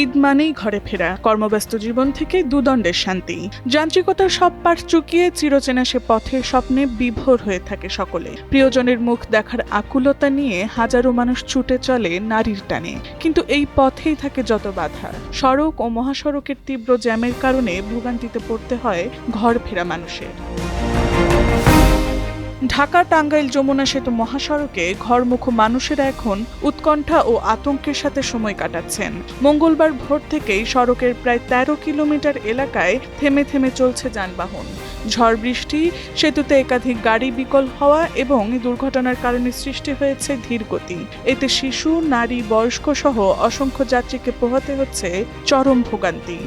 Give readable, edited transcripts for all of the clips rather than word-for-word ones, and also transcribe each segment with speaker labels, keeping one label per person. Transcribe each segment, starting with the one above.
Speaker 1: ঈদ মানেই ঘরে ফেরা, কর্মব্যস্ত জীবন থেকে দুদণ্ডের শান্তি। যান্ত্রিকতার সব পাশ চুকিয়ে চিরচেনা সে পথের স্বপ্নে বিভোর হয়ে থাকে সকলে। প্রিয়জনের মুখ দেখার আকুলতা নিয়ে হাজারো মানুষ ছুটে চলে নারীর টানে। কিন্তু এই পথেই থাকে যত বাধা। সড়ক ও মহাসড়কের তীব্র জ্যামের কারণে ভোগান্তিতে পড়তে হয় ঘর ফেরা মানুষের। ঢাকা টাঙ্গাইল যমুনা সেতু মহাসড়কে ঘরমুখো মানুষেরা এখন উৎকণ্ঠা ও আতঙ্কের সাথে সময় কাটাচ্ছেন। মঙ্গলবার ভোর থেকেই সড়কের প্রায় ১৩ কিলোমিটার এলাকায় থেমে থেমে চলছে যানবাহন। ঝড় বৃষ্টি, সেতুতে একাধিক গাড়ি বিকল হওয়া এবং দুর্ঘটনার কারণে সৃষ্টি হয়েছে ধীরগতি। এতে শিশু, নারী, বয়স্ক সহ অসংখ্য যাত্রীকে পোহাতে হচ্ছে চরম ভোগান্তি।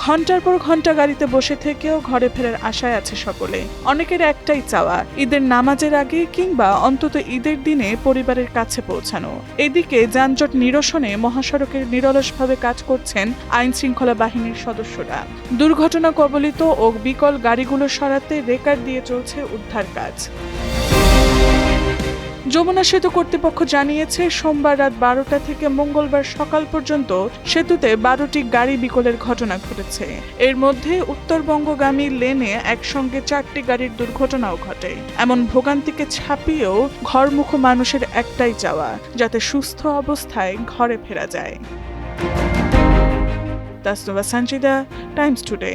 Speaker 1: ঘন্টার পর ঘন্টা গাড়িতে বসে থেকেও ঘরে ফেরার আশায় আছে সকলে। অনেকের একটাই চাওয়া, ঈদের নামাজের আগে কিংবা অন্তত ঈদের দিনে পরিবারের কাছে পৌঁছানো। এদিকে যানজট নিরসনে মহাসড়কের নিরলসভাবে কাজ করছেন আইন শৃঙ্খলা বাহিনীর সদস্যরা। দুর্ঘটনা কবলিত ও বিকল গাড়িগুলো সরাতে রেকার দিয়ে চলছে উদ্ধার কাজ। যমুনা সেতু কর্তৃপক্ষ জানিয়েছে, সোমবার রাত ১২টা থেকে মঙ্গলবার সকাল পর্যন্ত সেতুতে ১২টি গাড়ি বিকলের ঘটনা ঘটেছে। এর মধ্যে উত্তরবঙ্গগামী লেনে একসঙ্গে ৪টি গাড়ির দুর্ঘটনাও ঘটে। এমন ভোগান্তিকে ছাপিয়েও ঘরমুখো মানুষের একটাই চাওয়া, যাতে সুস্থ অবস্থায় ঘরে ফেরা যায়। Tasnuva Sanjida, Times today.